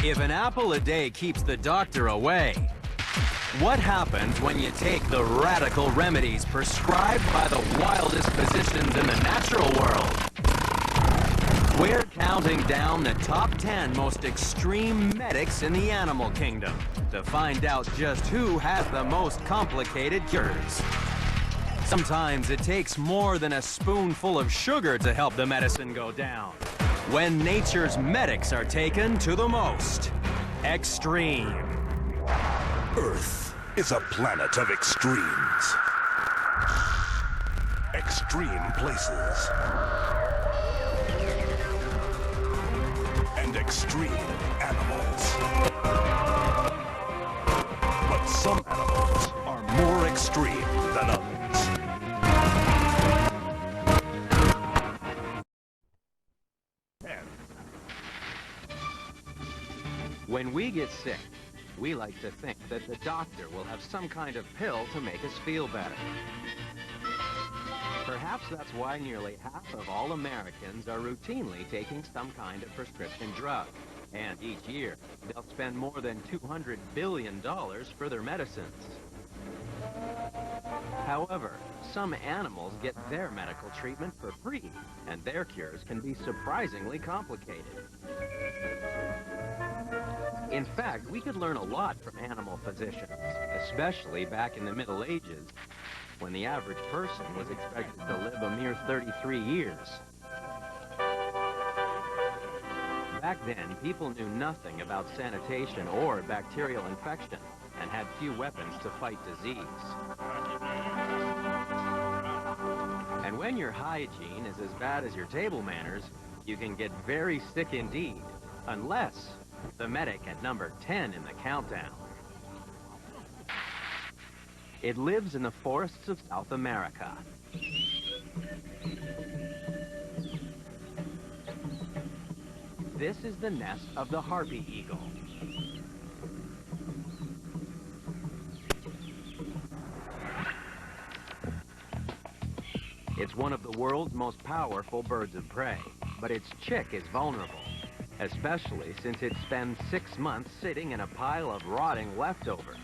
If an apple a day keeps the doctor away, what happens when you take the radical remedies prescribed by the wildest physicians in the natural world? We're counting down the top 10 most extreme medics in the animal kingdom to find out just who has the most complicated cures. Sometimes it takes more than a spoonful of sugar to help the medicine go down. When nature's medics are taken to the most extreme. Earth is a planet of extremes. Extreme places. And extreme animals. But some animals are more extreme than others. When we get sick, we like to think that the doctor will have some kind of pill to make us feel better. Perhaps that's why nearly half of all Americans are routinely taking some kind of prescription drug. And each year, they'll spend more than $200 billion for their medicines. However, some animals get their medical treatment for free, and their cures can be surprisingly complicated. In fact, we could learn a lot from animal physicians, especially back in the Middle Ages, when the average person was expected to live a mere 33 years. Back then, people knew nothing about sanitation or bacterial infection and had few weapons to fight disease. And when your hygiene is as bad as your table manners, you can get very sick indeed, unless the medic at number 10 in the countdown. It lives in the forests of South America. This is the nest of the harpy eagle. It's one of the world's most powerful birds of prey, but its chick is vulnerable, especially since it spends 6 months sitting in a pile of rotting leftovers.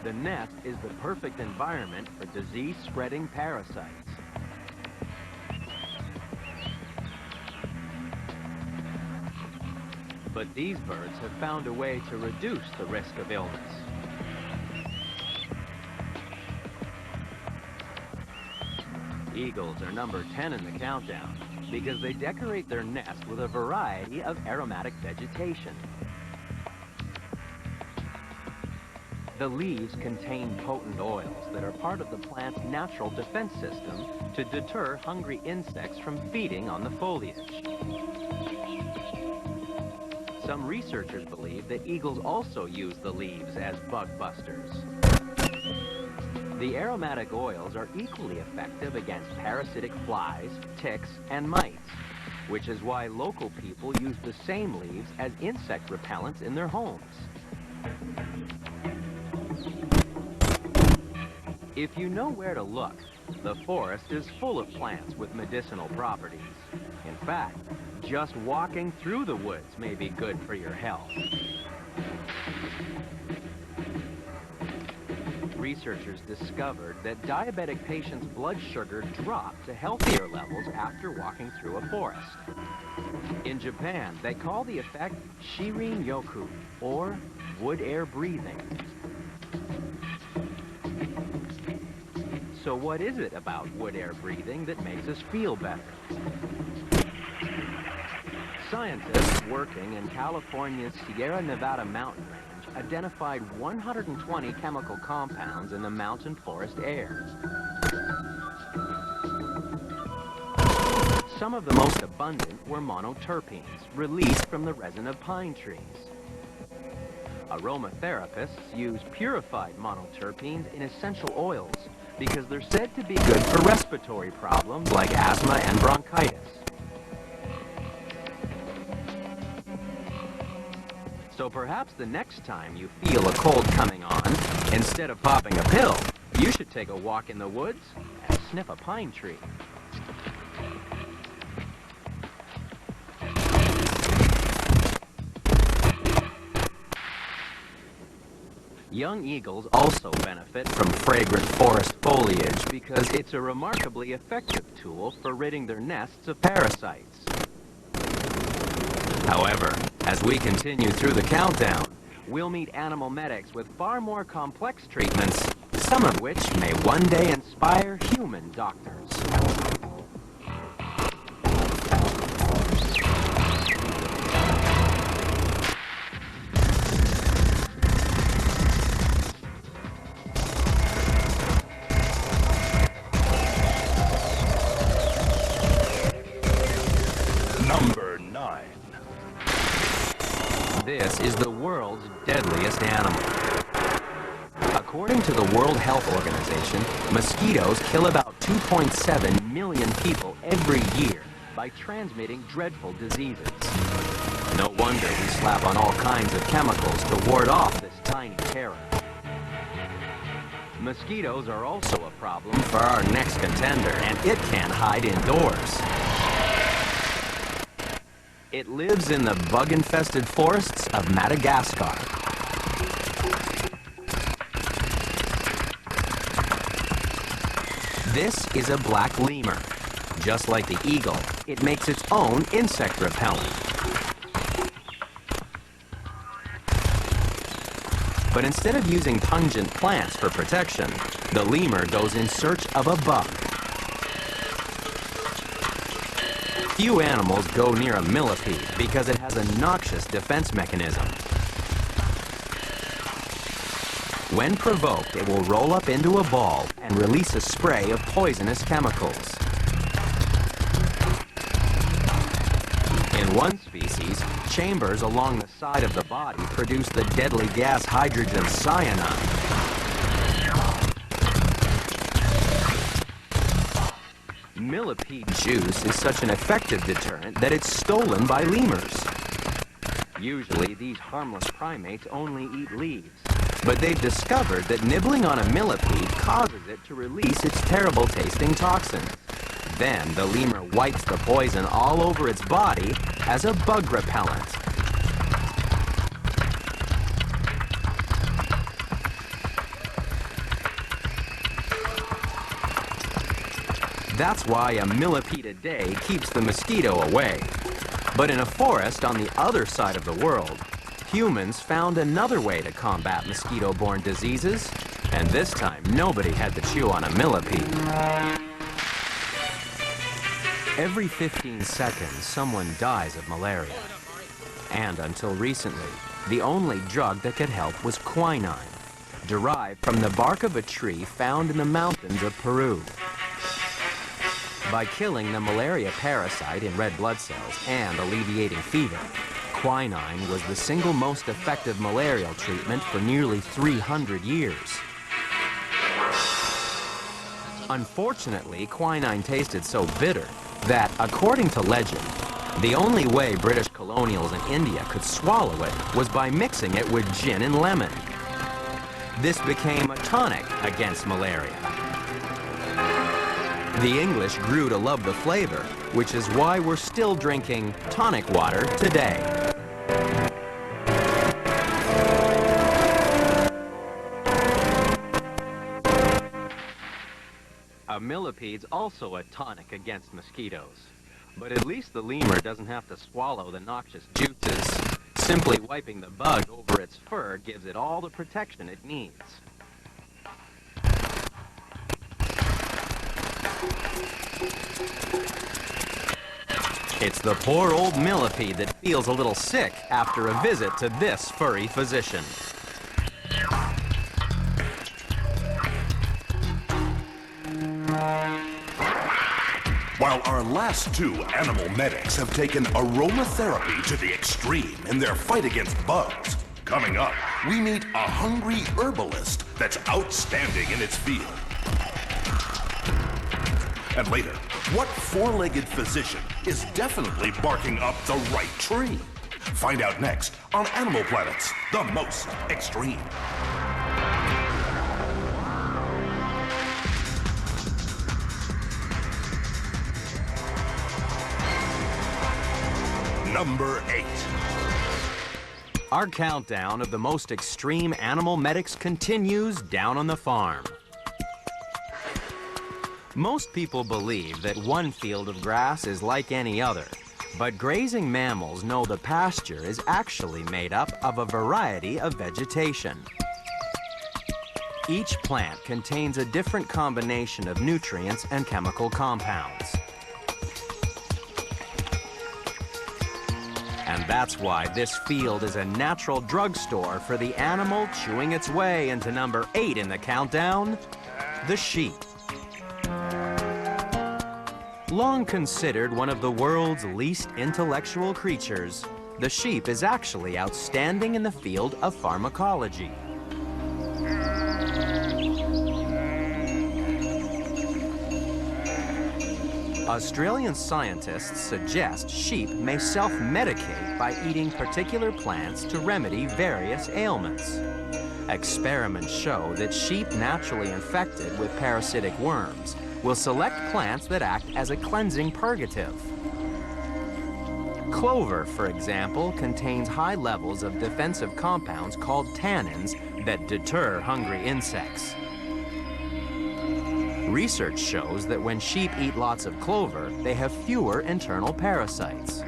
The nest is the perfect environment for disease-spreading parasites. But these birds have found a way to reduce the risk of illness. Eagles are number 10 in the countdown because they decorate their nest with a variety of aromatic vegetation. The leaves contain potent oils that are part of the plant's natural defense system to deter hungry insects from feeding on the foliage. Some researchers believe that eagles also use the leaves as bug busters. The aromatic oils are equally effective against parasitic flies, ticks, and mites, which is why local people use the same leaves as insect repellents in their homes. If you know where to look, the forest is full of plants with medicinal properties. In fact, just walking through the woods may be good for your health. Researchers discovered that diabetic patients' blood sugar dropped to healthier levels after walking through a forest. In Japan, they call the effect shirin-yoku, or wood air breathing. So what is it about wood air breathing that makes us feel better? Scientists working in California's Sierra Nevada mountain range identified 120 chemical compounds in the mountain forest air. Some of the most abundant were monoterpenes, released from the resin of pine trees. Aromatherapists use purified monoterpenes in essential oils because they're said to be good for respiratory problems like asthma and bronchitis. So perhaps the next time you feel a cold coming on, instead of popping a pill, you should take a walk in the woods and sniff a pine tree. Young eagles also benefit from fragrant forest foliage because it's a remarkably effective tool for ridding their nests of parasites. However, as we continue through the countdown, we'll meet animal medics with far more complex treatments, some of which may one day inspire human doctors. Number 9. This is the world's deadliest animal. According to the World Health Organization, mosquitoes kill about 2.7 million people every year by transmitting dreadful diseases. No wonder we slap on all kinds of chemicals to ward off this tiny terror. Mosquitoes are also a problem for our next contender, and it can hide indoors. It lives in the bug-infested forests of Madagascar. This is a black lemur. Just like the eagle, it makes its own insect repellent. But instead of using pungent plants for protection, the lemur goes in search of a bug. Few animals go near a millipede because it has a noxious defense mechanism. When provoked, it will roll up into a ball and release a spray of poisonous chemicals. In one species, chambers along the side of the body produce the deadly gas hydrogen cyanide. Millipede juice is such an effective deterrent that it's stolen by lemurs. Usually, these harmless primates only eat leaves, but they've discovered that nibbling on a millipede causes it to release its terrible-tasting toxins. Then, the lemur wipes the poison all over its body as a bug repellent. That's why a millipede a day keeps the mosquito away. But in a forest on the other side of the world, humans found another way to combat mosquito-borne diseases, and this time nobody had to chew on a millipede. Every 15 seconds, someone dies of malaria. And until recently, the only drug that could help was quinine, derived from the bark of a tree found in the mountains of Peru. By killing the malaria parasite in red blood cells and alleviating fever, quinine was the single most effective malarial treatment for nearly 300 years. Unfortunately, quinine tasted so bitter that, according to legend, the only way British colonials in India could swallow it was by mixing it with gin and lemon. This became a tonic against malaria. The English grew to love the flavor, which is why we're still drinking tonic water today. A millipede's also a tonic against mosquitoes. But at least the lemur doesn't have to swallow the noxious juices. Simply wiping the bug over its fur gives it all the protection it needs. It's the poor old millipede that feels a little sick after a visit to this furry physician. While our last two animal medics have taken aromatherapy to the extreme in their fight against bugs, coming up, we meet a hungry herbalist that's outstanding in its field. And later, what four-legged physician is definitely barking up the right tree? Find out next on Animal Planet's The Most Extreme. Number 8. Our countdown of the most extreme animal medics continues down on the farm. Most people believe that one field of grass is like any other, but grazing mammals know the pasture is actually made up of a variety of vegetation. Each plant contains a different combination of nutrients and chemical compounds. And that's why this field is a natural drugstore for the animal chewing its way into number 8 in the countdown, the sheep. Long considered one of the world's least intellectual creatures, the sheep is actually outstanding in the field of pharmacology. Australian scientists suggest sheep may self-medicate by eating particular plants to remedy various ailments. Experiments show that sheep naturally infected with parasitic worms will select plants that act as a cleansing purgative. Clover, for example, contains high levels of defensive compounds called tannins that deter hungry insects. Research shows that when sheep eat lots of clover, they have fewer internal parasites.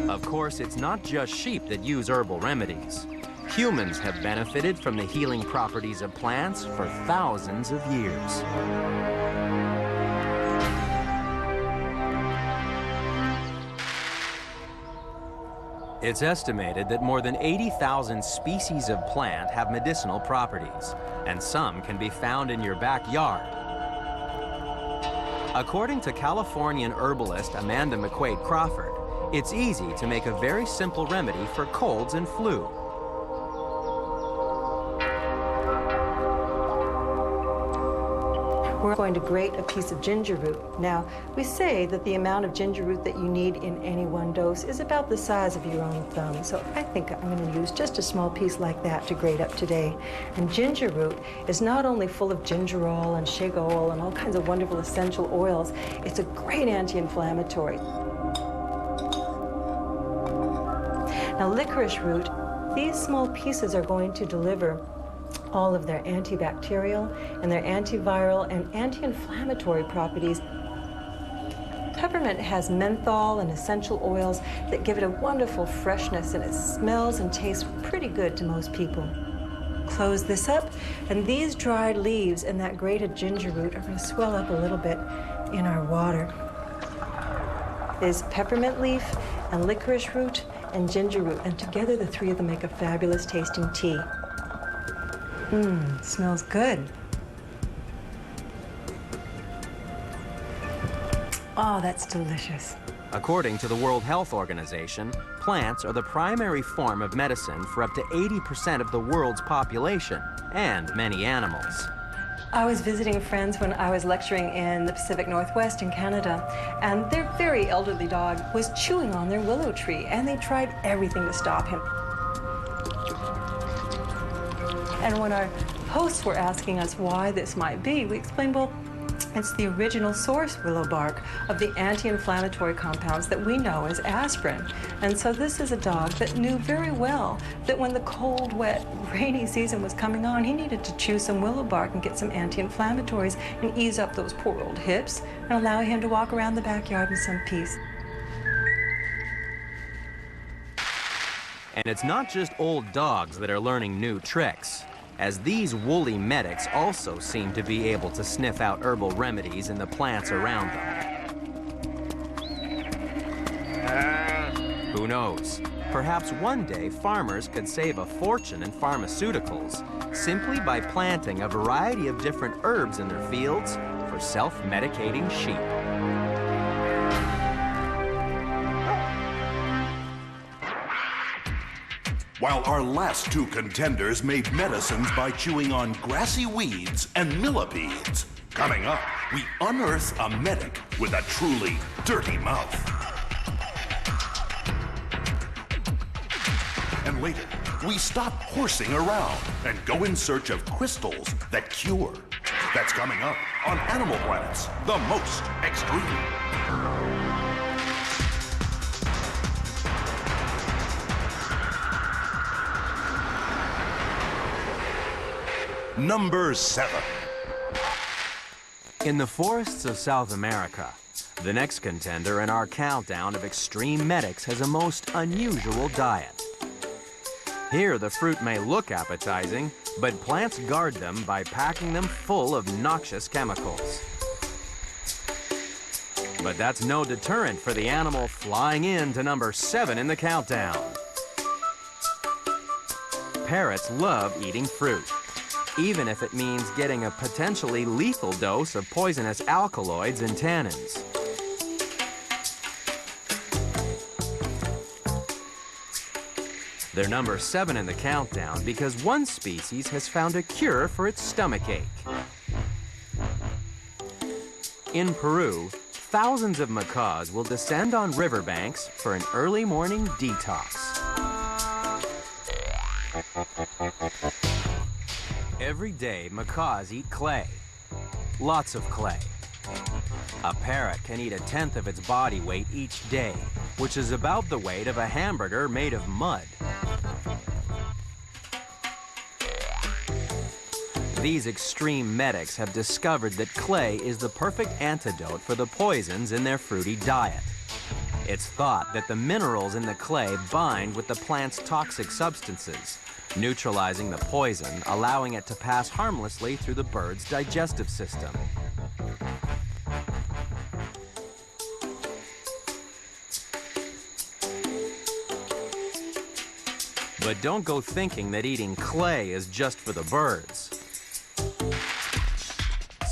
Of course, it's not just sheep that use herbal remedies. Humans have benefited from the healing properties of plants for thousands of years. It's estimated that more than 80,000 species of plant have medicinal properties, and some can be found in your backyard. According to Californian herbalist Amanda McQuaid Crawford, it's easy to make a very simple remedy for colds and flu. We're going to grate a piece of ginger root. Now, we say that the amount of ginger root that you need in any one dose is about the size of your own thumb. So I think I'm going to use just a small piece like that to grate up today. And ginger root is not only full of gingerol and shegol and all kinds of wonderful essential oils, it's a great anti-inflammatory. Now, licorice root, these small pieces are going to deliver all of their antibacterial and their antiviral and anti-inflammatory properties. Peppermint has menthol and essential oils that give it a wonderful freshness, and it smells and tastes pretty good to most people. Close this up, and these dried leaves and that grated ginger root are going to swell up a little bit in our water. There's peppermint leaf and licorice root and ginger root, and together the three of them make a fabulous tasting tea. Smells good. Oh, that's delicious. According to the World Health Organization, plants are the primary form of medicine for up to 80% of the world's population and many animals. I was visiting friends when I was lecturing in the Pacific Northwest in Canada, and their very elderly dog was chewing on their willow tree, and they tried everything to stop him. And when our hosts were asking us why this might be, we explained, well, it's the original source willow bark of the anti-inflammatory compounds that we know as aspirin. And so this is a dog that knew very well that when the cold, wet, rainy season was coming on, he needed to chew some willow bark and get some anti-inflammatories and ease up those poor old hips and allow him to walk around the backyard in some peace. And it's not just old dogs that are learning new tricks, as these woolly medics also seem to be able to sniff out herbal remedies in the plants around them. Who knows? Perhaps one day farmers could save a fortune in pharmaceuticals simply by planting a variety of different herbs in their fields for self-medicating sheep. While our last two contenders made medicines by chewing on grassy weeds and millipedes. Coming up, we unearth a medic with a truly dirty mouth. And later, we stop horsing around and go in search of crystals that cure. That's coming up on Animal Planet's The Most Extreme. Number 7. In the forests of South America, the next contender in our countdown of extreme medics has a most unusual diet. Here, the fruit may look appetizing, but plants guard them by packing them full of noxious chemicals. But that's no deterrent for the animal flying in to number 7 in the countdown. Parrots love eating fruit, even if it means getting a potentially lethal dose of poisonous alkaloids and tannins. They're number 7 in the countdown because one species has found a cure for its stomachache. In Peru, thousands of macaws will descend on riverbanks for an early morning detox. Every day, macaws eat clay. Lots of clay. A parrot can eat 1/10 of its body weight each day, which is about the weight of a hamburger made of mud. These extreme medics have discovered that clay is the perfect antidote for the poisons in their fruity diet. It's thought that the minerals in the clay bind with the plant's toxic substances, neutralizing the poison, allowing it to pass harmlessly through the bird's digestive system. But don't go thinking that eating clay is just for the birds.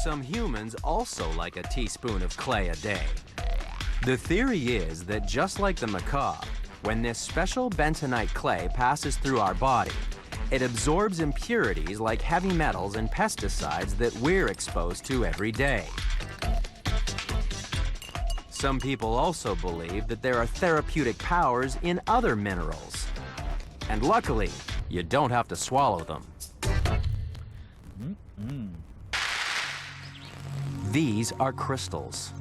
Some humans also like a teaspoon of clay a day. The theory is that just like the macaw, when this special bentonite clay passes through our body, it absorbs impurities like heavy metals and pesticides that we're exposed to every day. Some people also believe that there are therapeutic powers in other minerals. And luckily, you don't have to swallow them. These are crystals.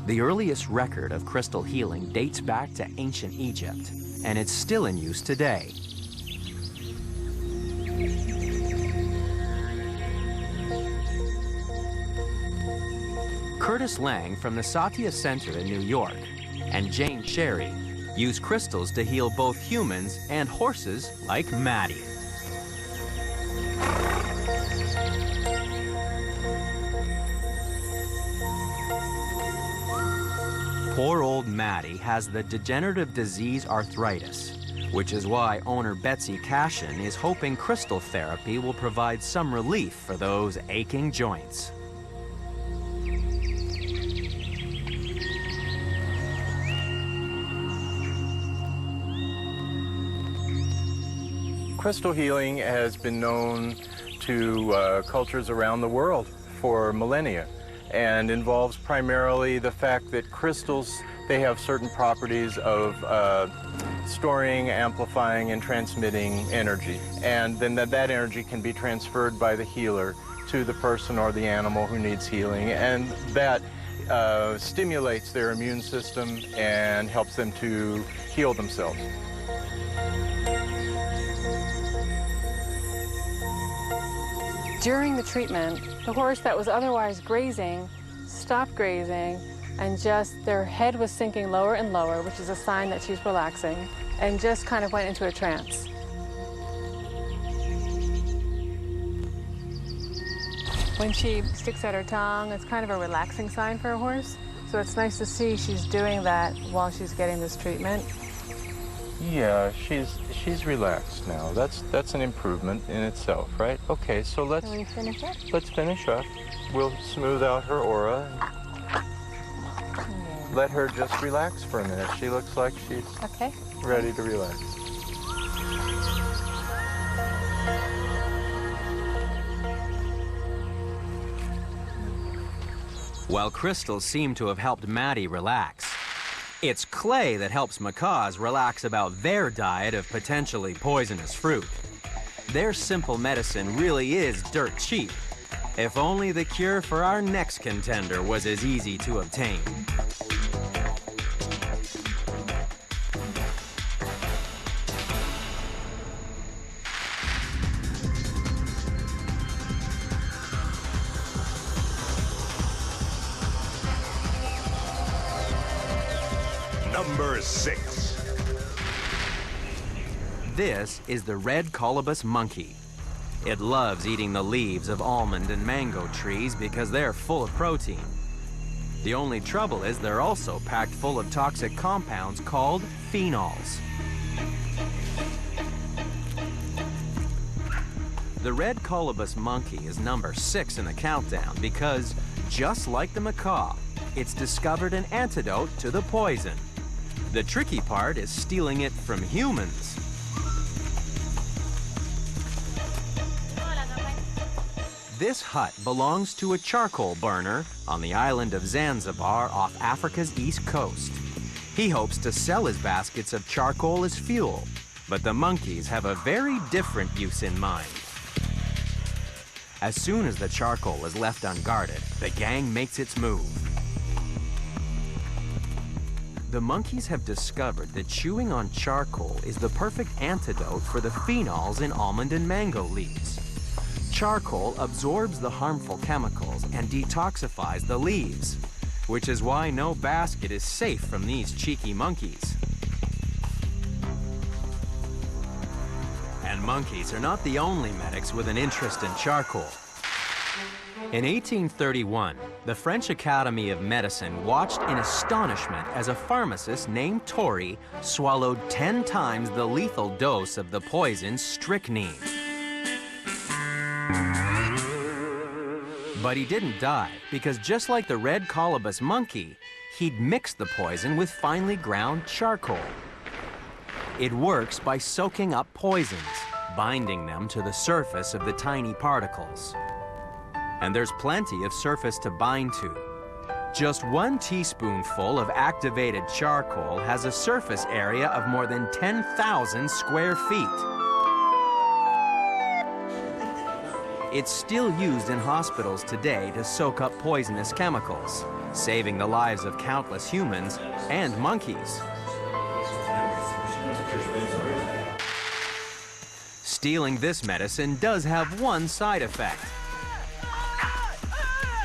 The earliest record of crystal healing dates back to ancient Egypt, and it's still in use today. Curtis Lang from the Satya Center in New York and Jane Sherry use crystals to heal both humans and horses like Maddie. Poor old Maddie has the degenerative disease arthritis, which is why owner Betsy Cashin is hoping crystal therapy will provide some relief for those aching joints. Crystal healing has been known to cultures around the world for millennia, and involves primarily the fact that crystals, they have certain properties of storing, amplifying, and transmitting energy. And then that energy can be transferred by the healer to the person or the animal who needs healing. And that stimulates their immune system and helps them to heal themselves. During the treatment, the horse that was otherwise grazing stopped grazing, and just their head was sinking lower and lower, which is a sign that she's relaxing, and just kind of went into a trance. When she sticks out her tongue, it's kind of a relaxing sign for a horse. So it's nice to see she's doing that while she's getting this treatment. Yeah, she's relaxed now. That's an improvement in itself, right? Okay, so let's Can we finish it? Let's finish up. We'll smooth out her aura. Let her just relax for a minute. She looks like she's Okay. ready to relax. While crystals seem to have helped Maddie relax, it's clay that helps macaws relax about their diet of potentially poisonous fruit. Their simple medicine really is dirt cheap, If only the cure for our next contender was as easy to obtain. Number 6. This is the red colobus monkey. It loves eating the leaves of almond and mango trees because they're full of protein. The only trouble is they're also packed full of toxic compounds called phenols. The red colobus monkey is number 6 in the countdown because, just like the macaw, it's discovered an antidote to the poison. The tricky part is stealing it from humans. This hut belongs to a charcoal burner on the island of Zanzibar off Africa's east coast. He hopes to sell his baskets of charcoal as fuel, but the monkeys have a very different use in mind. As soon as the charcoal is left unguarded, the gang makes its move. The monkeys have discovered that chewing on charcoal is the perfect antidote for the phenols in almond and mango leaves. Charcoal absorbs the harmful chemicals and detoxifies the leaves, which is why no basket is safe from these cheeky monkeys. And monkeys are not the only medics with an interest in charcoal. In 1831, the French Academy of Medicine watched in astonishment as a pharmacist named Torrey swallowed 10 times the lethal dose of the poison strychnine. But he didn't die, because just like the red colobus monkey, he'd mixed the poison with finely ground charcoal. It works by soaking up poisons, binding them to the surface of the tiny particles. And there's plenty of surface to bind to. Just 1 teaspoonful of activated charcoal has a surface area of more than 10,000 square feet. It's still used in hospitals today to soak up poisonous chemicals, saving the lives of countless humans and monkeys. Stealing this medicine does have one side effect.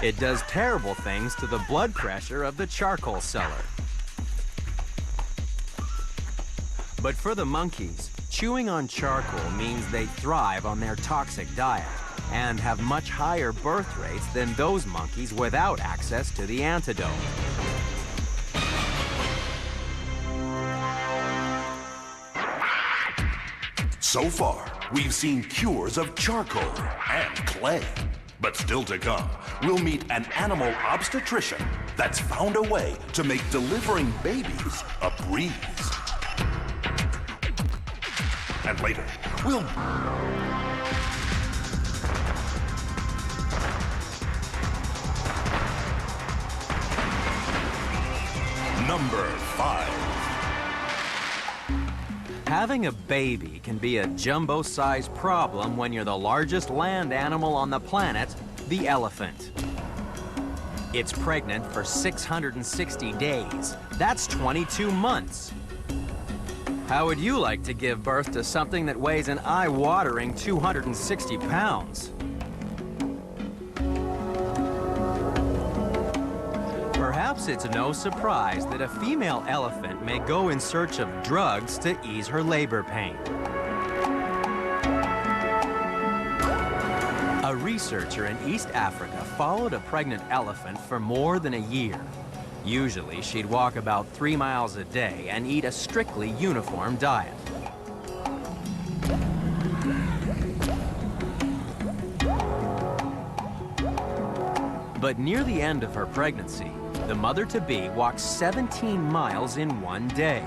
It does terrible things to the blood pressure of the charcoal seller. But for the monkeys, chewing on charcoal means they thrive on their toxic diet and have much higher birth rates than those monkeys without access to the antidote. So far, we've seen cures of charcoal and clay. But still to come, we'll meet an animal obstetrician that's found a way to make delivering babies a breeze. And later, we'll... Number 5. Having a baby can be a jumbo-sized problem when you're the largest land animal on the planet, the elephant. It's pregnant for 660 days. That's 22 months. How would you like to give birth to something that weighs an eye-watering 260 pounds? Perhaps it's no surprise that a female elephant may go in search of drugs to ease her labor pain. A researcher in East Africa followed a pregnant elephant for more than a year. Usually, she'd walk about 3 miles a day and eat a strictly uniform diet. But near the end of her pregnancy, the mother-to-be walked 17 miles in one day.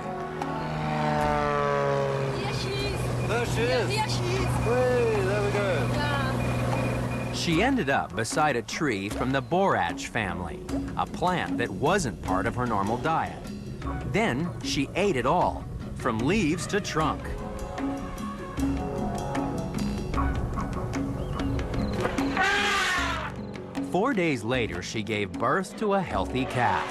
Here she is. There she is. Here she is. Hey, there we go. Yeah. She ended up beside a tree from the borage family, a plant that wasn't part of her normal diet. Then she ate it all, from leaves to trunk. 4 days later, she gave birth to a healthy calf.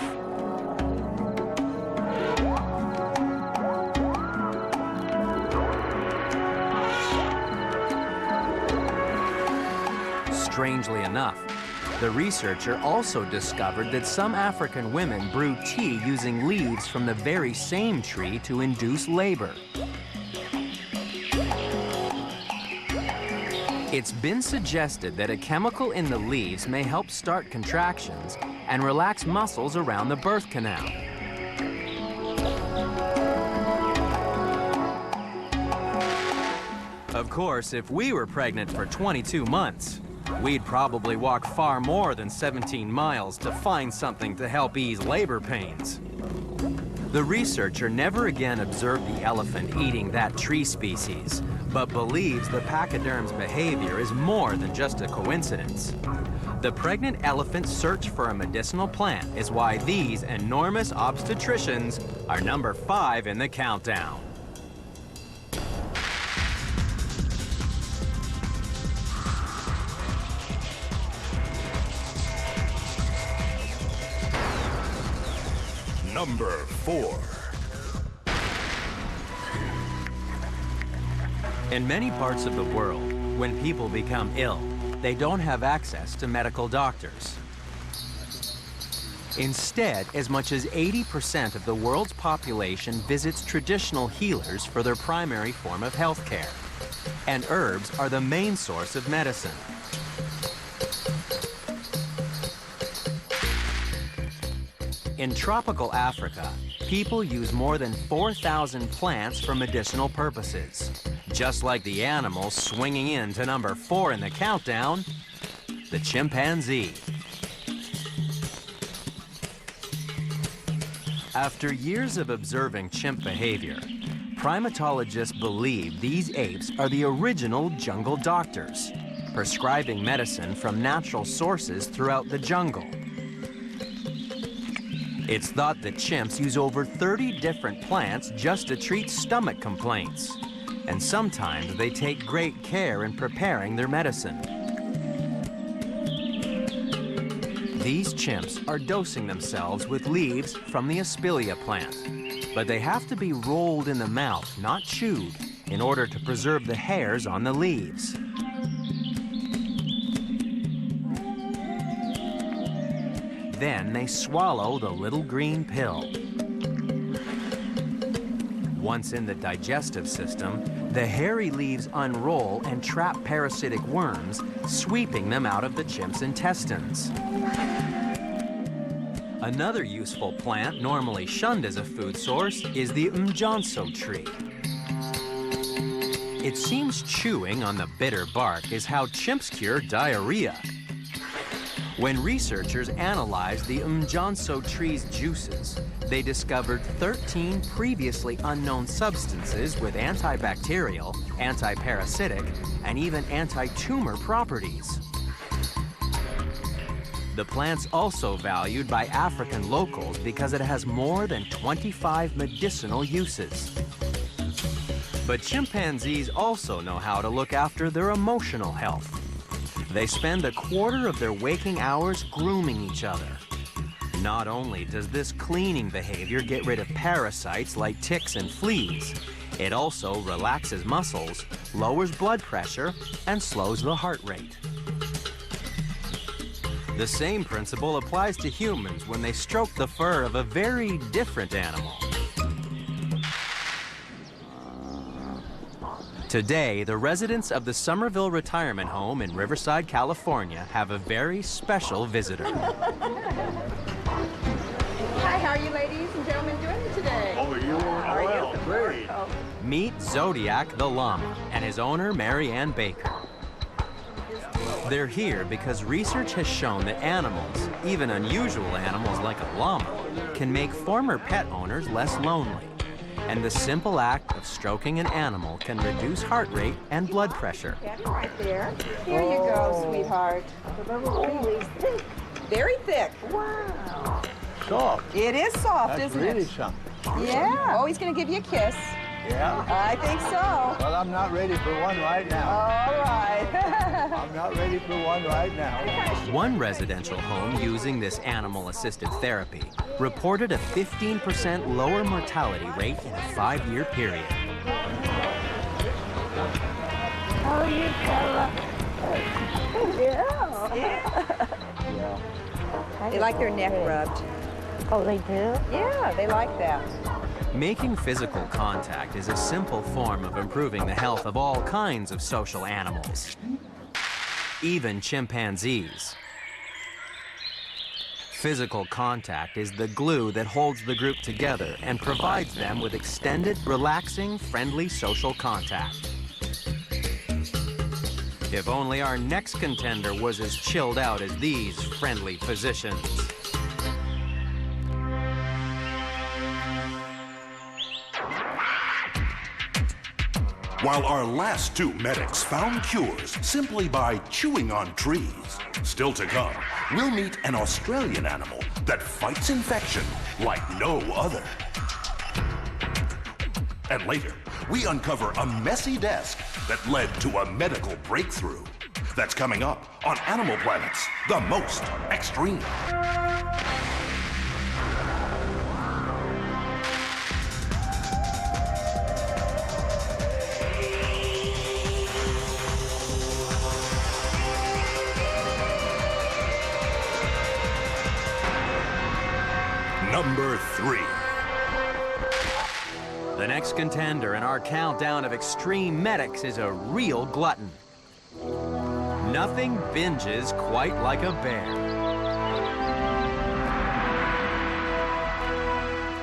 Strangely enough, the researcher also discovered that some African women brew tea using leaves from the very same tree to induce labor. It's been suggested that a chemical in the leaves may help start contractions and relax muscles around the birth canal. Of course, if we were pregnant for 22 months, we'd probably walk far more than 17 miles to find something to help ease labor pains. The researcher never again observed the elephant eating that tree species, but believes the pachyderm's behavior is more than just a coincidence. The pregnant elephant's search for a medicinal plant is why these enormous obstetricians are number 5 in the countdown. Number 4. In many parts of the world, when people become ill, they don't have access to medical doctors. Instead, as much as 80% of the world's population visits traditional healers for their primary form of health care. And herbs are the main source of medicine. In tropical Africa, people use more than 4,000 plants for medicinal purposes. Just like the animals swinging in to number 4 in the countdown, the chimpanzee. After years of observing chimp behavior, primatologists believe these apes are the original jungle doctors, prescribing medicine from natural sources throughout the jungle. It's thought that chimps use over 30 different plants just to treat stomach complaints. And sometimes they take great care in preparing their medicine. These chimps are dosing themselves with leaves from the Aspilia plant. But they have to be rolled in the mouth, not chewed, in order to preserve the hairs on the leaves. Then they swallow the little green pill. Once in the digestive system, the hairy leaves unroll and trap parasitic worms, sweeping them out of the chimp's intestines. Another useful plant normally shunned as a food source is the mjonso tree. It seems chewing on the bitter bark is how chimps cure diarrhea. When researchers analyzed the mjonso tree's juices, they discovered 13 previously unknown substances with antibacterial, antiparasitic, and even anti-tumor properties. The plant's also valued by African locals because it has more than 25 medicinal uses. But chimpanzees also know how to look after their emotional health. They spend a quarter of their waking hours grooming each other. Not only does this cleaning behavior get rid of parasites like ticks and fleas, it also relaxes muscles, lowers blood pressure, and slows the heart rate. The same principle applies to humans when they stroke the fur of a very different animal. Today, the residents of the Somerville Retirement Home in Riverside, California, have a very special visitor. Hi, how are you ladies and gentlemen doing today? Oh, you are well. Great. Meet Zodiac the llama and his owner, Mary Ann Baker. They're here because research has shown that animals, even unusual animals like a llama, can make former pet owners less lonely. And the simple act of stroking an animal can reduce heart rate and blood pressure. Right there. Here you go, sweetheart. Really thick. Very thick. Wow. Soft. It is soft, That's isn't really it? something. Yeah. Oh, he's going to give you a kiss. Yeah? I think so. Well, I'm not ready for one right now. All right. I'm not ready for one right now. One residential home using this animal-assisted therapy reported a 15% lower mortality rate in a 5-year period. Oh, you fella. Yeah. Yeah. They like their neck rubbed. Oh, they do? Yeah, they like that. Making physical contact is a simple form of improving the health of all kinds of social animals, even chimpanzees. Physical contact is the glue that holds the group together and provides them with extended, relaxing, friendly social contact. If only our next contender was as chilled out as these friendly physicians. While our last two medics found cures simply by chewing on trees, still to come, we'll meet an Australian animal that fights infection like no other. And later, we uncover a messy desk that led to a medical breakthrough. That's coming up on Animal Planet's The Most Extreme. Number 3. The next contender in our countdown of extreme medics is a real glutton. Nothing binges quite like a bear.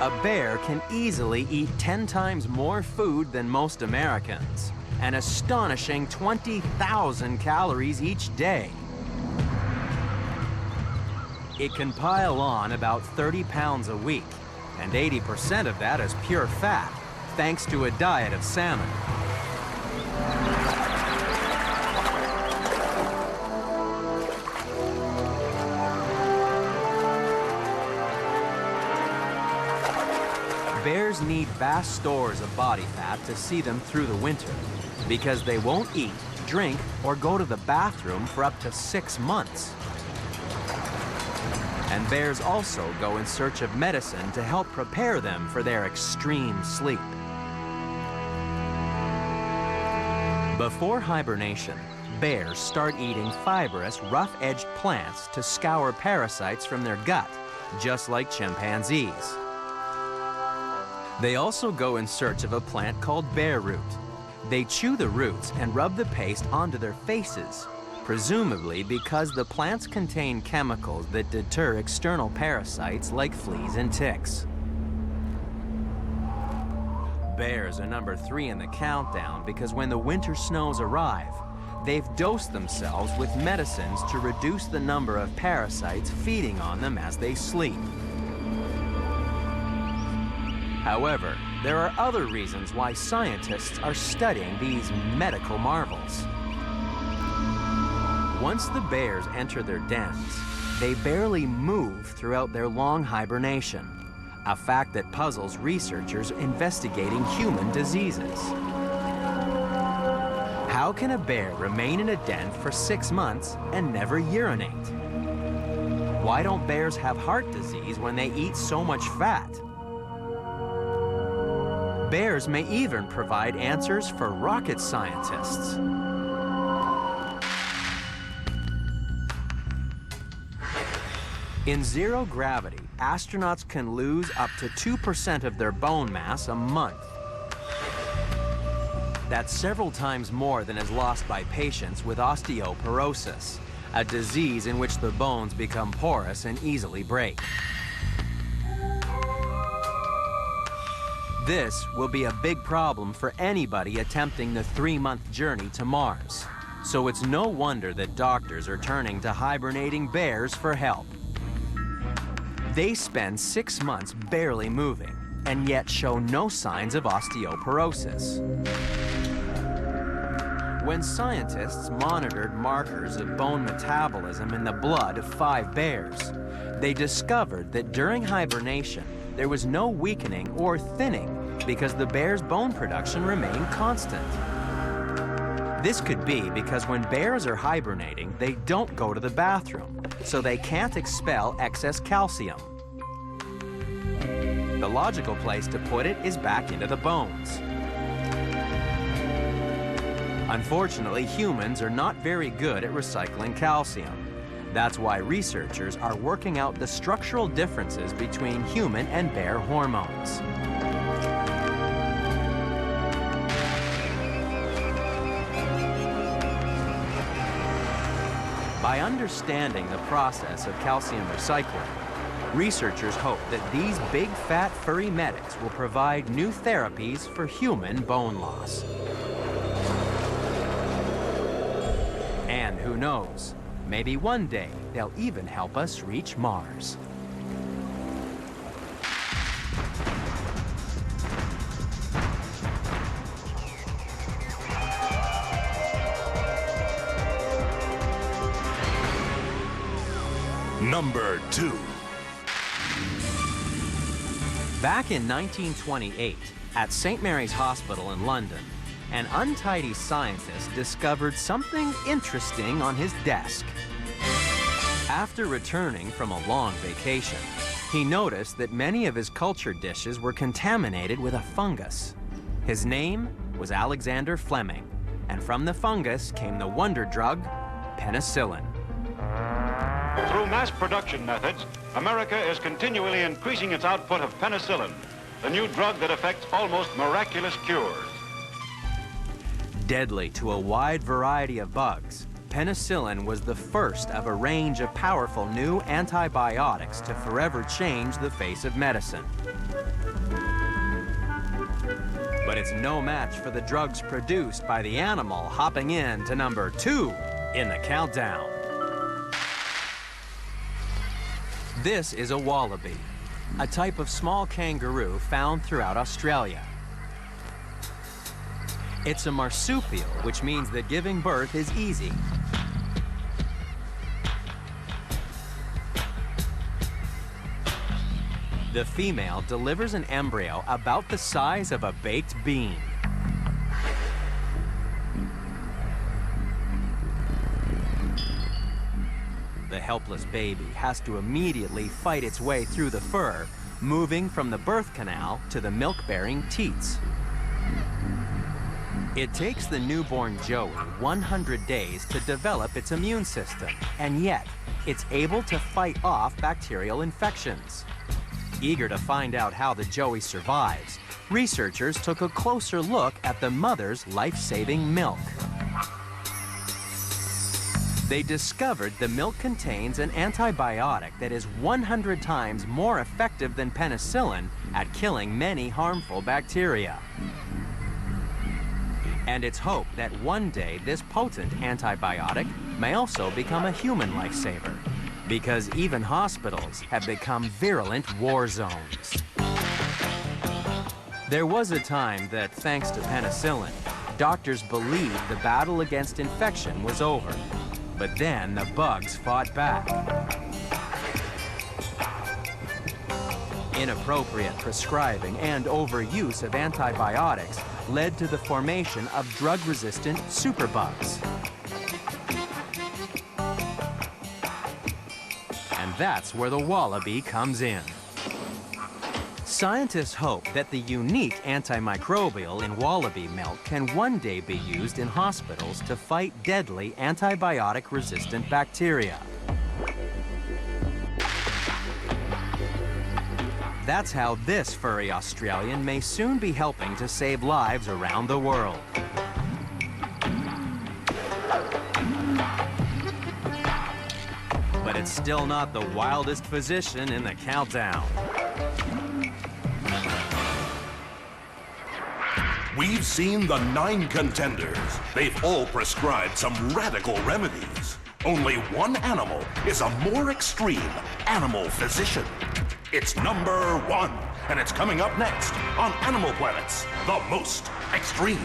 A bear can easily eat 10 times more food than most Americans, an astonishing 20,000 calories each day. It can pile on about 30 pounds a week, and 80% of that is pure fat, thanks to a diet of salmon. Bears need vast stores of body fat to see them through the winter, because they won't eat, drink, or go to the bathroom for up to 6 months. And bears also go in search of medicine to help prepare them for their extreme sleep. Before hibernation, bears start eating fibrous, rough-edged plants to scour parasites from their gut, just like chimpanzees. They also go in search of a plant called bear root. They chew the roots and rub the paste onto their faces, presumably because the plants contain chemicals that deter external parasites like fleas and ticks. Bears are number 3 in the countdown because when the winter snows arrive, they've dosed themselves with medicines to reduce the number of parasites feeding on them as they sleep. However, there are other reasons why scientists are studying these medical marvels. Once the bears enter their dens, they barely move throughout their long hibernation, a fact that puzzles researchers investigating human diseases. How can a bear remain in a den for 6 months and never urinate? Why don't bears have heart disease when they eat so much fat? Bears may even provide answers for rocket scientists. In zero gravity, astronauts can lose up to 2% of their bone mass a month. That's several times more than is lost by patients with osteoporosis, a disease in which the bones become porous and easily break. This will be a big problem for anybody attempting the 3-month journey to Mars. So it's no wonder that doctors are turning to hibernating bears for help. They spend 6 months barely moving, and yet show no signs of osteoporosis. When scientists monitored markers of bone metabolism in the blood of 5 bears, they discovered that during hibernation, there was no weakening or thinning because the bear's bone production remained constant. This could be because when bears are hibernating, they don't go to the bathroom, so they can't expel excess calcium. The logical place to put it is back into the bones. Unfortunately, humans are not very good at recycling calcium. That's why researchers are working out the structural differences between human and bear hormones. By understanding the process of calcium recycling, researchers hope that these big, fat, furry medics will provide new therapies for human bone loss. And who knows, maybe one day they'll even help us reach Mars. Number 2. Back in 1928, at St. Mary's Hospital in London, an untidy scientist discovered something interesting on his desk. After returning from a long vacation, he noticed that many of his culture dishes were contaminated with a fungus. His name was Alexander Fleming, and from the fungus came the wonder drug, penicillin. Through mass production methods, America is continually increasing its output of penicillin, the new drug that effects almost miraculous cures. Deadly to a wide variety of bugs, penicillin was the first of a range of powerful new antibiotics to forever change the face of medicine. But it's no match for the drugs produced by the animal hopping in to number 2 in the countdown. This is a wallaby, a type of small kangaroo found throughout Australia. It's a marsupial, which means that giving birth is easy. The female delivers an embryo about the size of a baked bean. The helpless baby has to immediately fight its way through the fur, moving from the birth canal to the milk-bearing teats. It takes the newborn Joey 100 days to develop its immune system, and yet it's able to fight off bacterial infections. Eager to find out how the Joey survives, researchers took a closer look at the mother's life-saving milk. They discovered the milk contains an antibiotic that is 100 times more effective than penicillin at killing many harmful bacteria. And it's hoped that one day this potent antibiotic may also become a human lifesaver, because even hospitals have become virulent war zones. There was a time that, thanks to penicillin, doctors believed the battle against infection was over. But then the bugs fought back. Inappropriate prescribing and overuse of antibiotics led to the formation of drug-resistant superbugs. And that's where the wallaby comes in. Scientists hope that the unique antimicrobial in wallaby milk can one day be used in hospitals to fight deadly antibiotic-resistant bacteria. That's how this furry Australian may soon be helping to save lives around the world. But it's still not the wildest physician in the countdown. We've seen the 9 contenders. They've all prescribed some radical remedies. Only one animal is a more extreme animal physician. It's number 1, and it's coming up next on Animal Planet's The Most Extreme.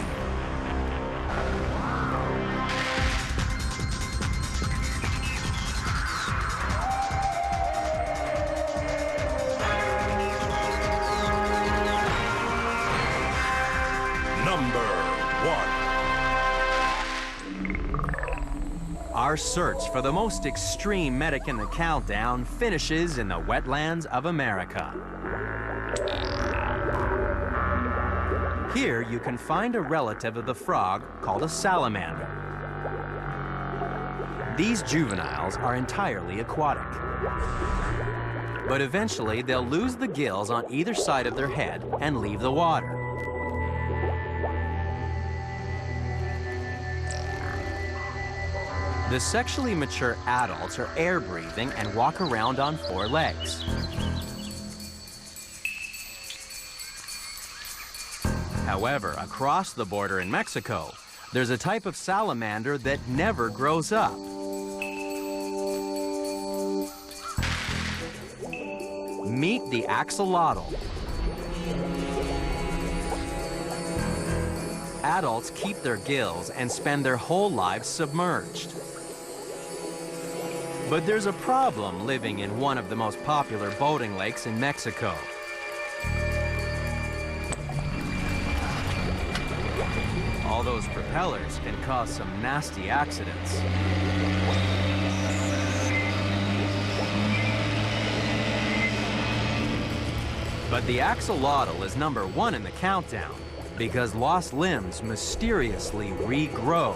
Our search for the most extreme medic in the countdown finishes in the wetlands of America. Here you can find a relative of the frog called a salamander. These juveniles are entirely aquatic. But eventually they'll lose the gills on either side of their head and leave the water. The sexually mature adults are air-breathing and walk around on 4 legs. However, across the border in Mexico, there's a type of salamander that never grows up. Meet the axolotl. Adults keep their gills and spend their whole lives submerged. But there's a problem living in one of the most popular boating lakes in Mexico. All those propellers can cause some nasty accidents. But the axolotl is #1 in the countdown because lost limbs mysteriously regrow.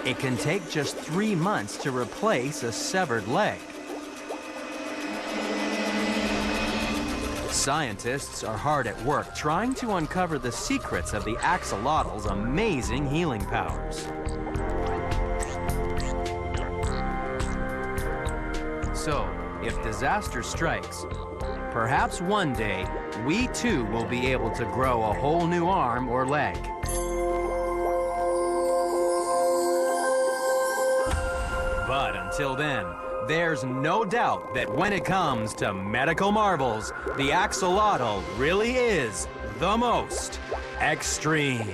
It can take just 3 months to replace a severed leg. Scientists are hard at work trying to uncover the secrets of the axolotl's amazing healing powers. So, if disaster strikes, perhaps one day we too will be able to grow a whole new arm or leg. But until then, there's no doubt that when it comes to medical marvels, the axolotl really is the most extreme.